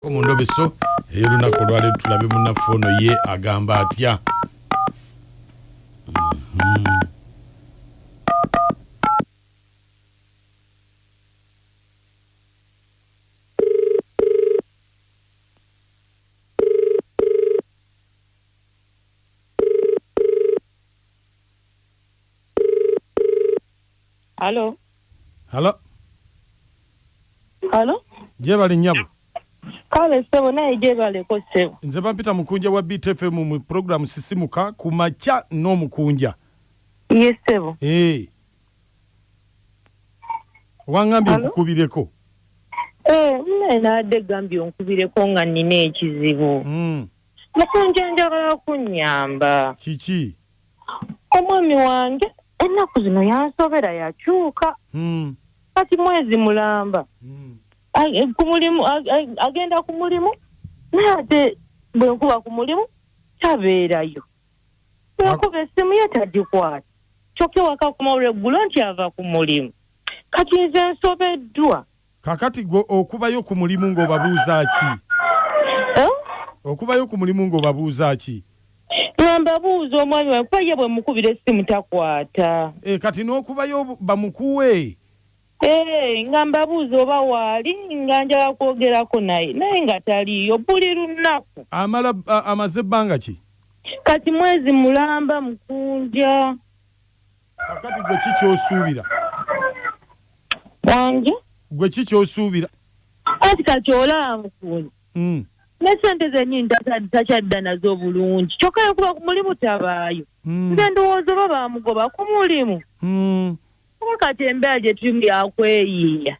Omundobeso ey'olunaku olwaleero tulabe munnaffe ono ye agamba atya. Halo. Halo. Halo. Jebali nnyabo. Kale sebo naye jebale ko sebo. Nze bampita mukunja wa BTFM mu program Sisimuka ku makya n'omukunja. Yes sebo. Wangambye nkukubireko. Mune nadde gambye onkubireko nga nnina ekizibu. Mukunja njagala kunnyamba. Kiki? Omwami wange ennaku zino yansobera yakyuka. Kati mwezi mulamba. Ku mulimu agenda ku mulimu naate bwe nkuba ku mulimu tabeerayo. Bwe nkuba essimu ye tagikwata. Kyokka waka kumawulire eggulo nti ava ku mulimu. Kati nze nsobeddwa. Kakati gwe okubayo ku mulimu ng'obabuuza ki? Okubayo ku mulimu ng'obabuuza ki? Mbabuuza omwami wange kuba ye bwe mukubira essimu takwata. Kati n'okubayo bamukuwe. Nga mbabuuza oba waali nga njala kwogerako naye nga taliyo buli lunaku. Amaze ebbanga ki? Kati mwezi mulamba mukunja. Kakati gwe ki ky'osuubira? Wange? Gwe ki ky'osuubira? Kati olaba mukunja. Ne ssente zennyini takyadda nazo bulungi. Kyokka yakuba ku mulimu tabaayo. Nze ndowooza oba bamugoba ku mulimu. Kati embeera gye tuli yakweyiiya.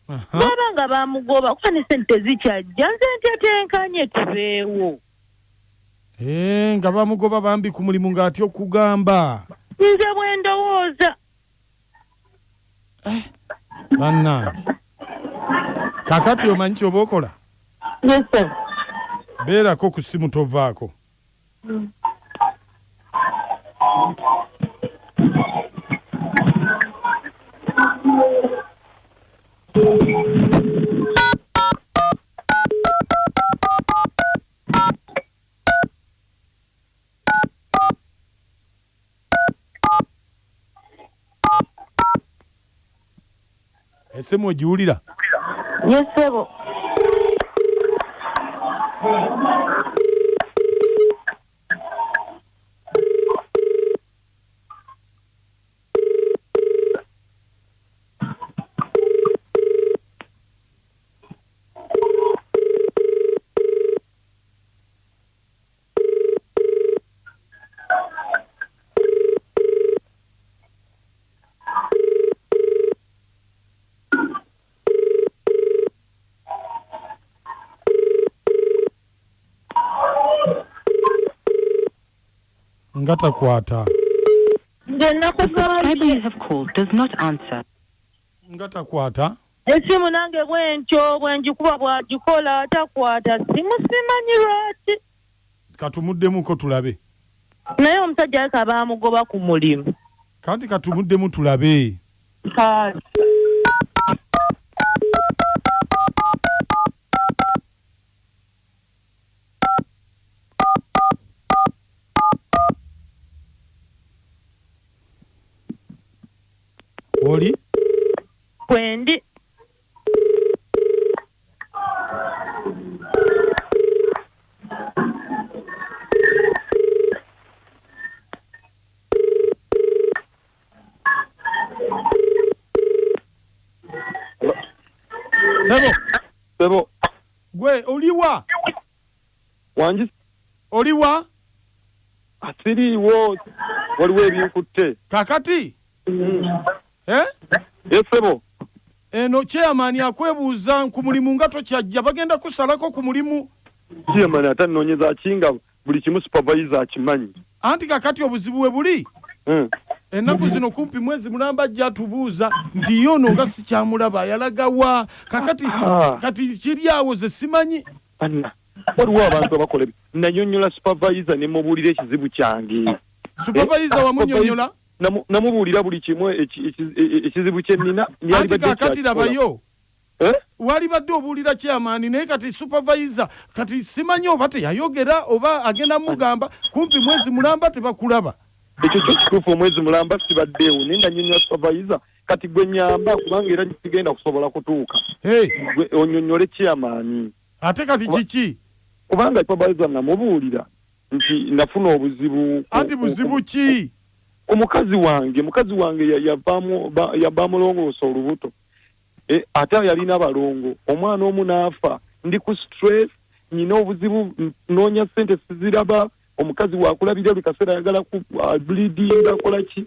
Baba nga bamugoba kuba ne ssente zikyajja nze ntetenkanye tubeewo. Nga bamugoba bambi ku mulimu ng'atya okugamba. Nze bwe ndowooza. Bannange. Kakati omanyi ky'oba okola? Yes sir. Beerako ku ssimu tovaako. Essimu ogiwulira? Yes sebo. Ngatakwata. Ngatakwata. Essimu nange bwentyo bwengikuba bwagikola takwata simu simanyi lwaki. Katumuddemuko tulabe. Naye omusajja aleka baamugoba ku mulimu. Kanti katumuddemu tulabe. Kale. Oli? Kwendi. Sebo. Gwe oliwa? Wangi? Oliwa? Asiriiwo waliwo ebinkutte. Kakati? Yes sebo. Eno chairman akwebuuza ku mulimu nga tokyajja bagenda kusalako ku mulimu. Chairman atanoonyeza kinga buli kimu supervisor akimanyi. Anti kakati obuzibu we buli? Ennaku zino kumpi mwezi mulamba ajja tubuuza nti yono nga sikyamulaba yalagawa. Kati kiri awo ze simanyi. Waliwo abantu abakola nanyonnyola supervisor ne mubuulira ekizibu kyange. Supervisor wamunyonnyola? namubuulira buli kimu ekizibu kye nnina kakati labayo wali badde obuulira chairman naye kati supervisor kati simanyi oba teyayogera oba agenda mugamba kumpi mwezi mulamba tebakulaba ekyo kituufu omwezi mulamba sibaddeewo naye nga nnyonnyola supervisor kati gwe nyamba kubanga era sigenda kusobola kutuuka onyonyole chairman ate kati kiki kubanga supervisor namubuulira nti nafuna obuzibu anti buzibu ki mukazi wange yavaamu longoosa olubuto ate yalina abalongo omwana omu n'afa ndi ku stress nyina obuzibu noonya ssente siziraba omukazi wakulabira buli kaseera ayagala ku bleeding akola ki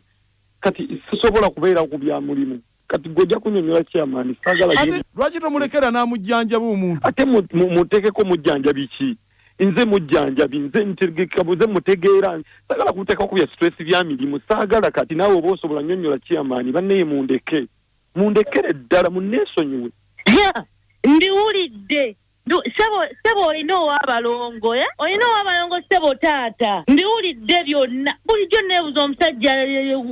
kati sisobola kubeera ku bya mulimu kati gojja kunyonyola chairman saagala lwaki tomulekera n'amujjanjaba omuntu ate muteekeko mujjanjabi ki nze mujjanjabi nze ntegeka buze mutegeera saagala kuteeka ku bya stress bya mirimu saagala kati naawe oba osobola nyonyola chairman bannaye mundekere ddala munneesonyiwe ndiwulidde sebo olina ow'abalongo olina ow'abalongo sebo taata ndiwulidde byonna bulijjo neebuza omusajja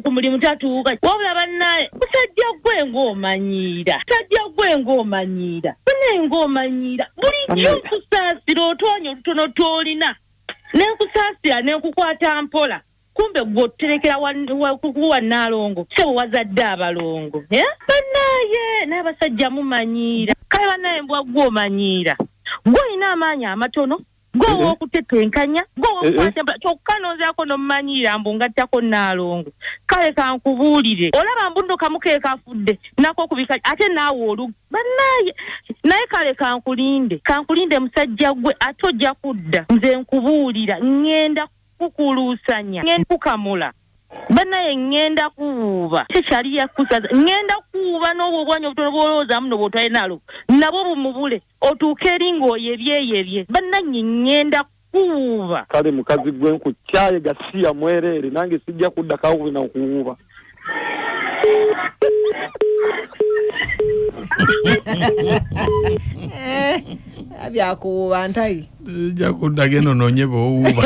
ku mulimu tatuuka wabula bannaye musajja gwe ng'omanyiira naye ng'omanyiira bulijjo nkusaasira otwanya olutono tw'olina nenkusaasira nenkukwata mpola kumbe gwoterekera wa naalongo sebo wazadde abalongo bannaye n'abasajja mumanyiira kale bannaye mbwa gw'omanyiira gw'olina amaanyi amatono gwe w'okutetenkanya gwe w'okukwata kyokka nonzaako n'omumanyiira mbu ngattako naalongo kale kankubuulire olaba mbu nno kamuke kafudde nako kubika ate naawe olugu bannaye naye kale kankulinde musajja gwe ate ojja kudda nze nkubuulira ngenda kukuluusanya ngenda kukamula bannaye ngenda kuwuuba tekyali yakusaza ngenda kuwuuba n'obwo obwanya obutono bw'olowoozamu n'obwotwale nalo nabwo bumubule otuuke eri ng'oyebyeyebye bannanyi ngenda kuwuuba kale mukazi gwe nkukyaye gasiya mwereere nange sijja kuddakawo bina okuwuuba byakuwuuba ntayi ejja kuddageno noonye bw'owuuba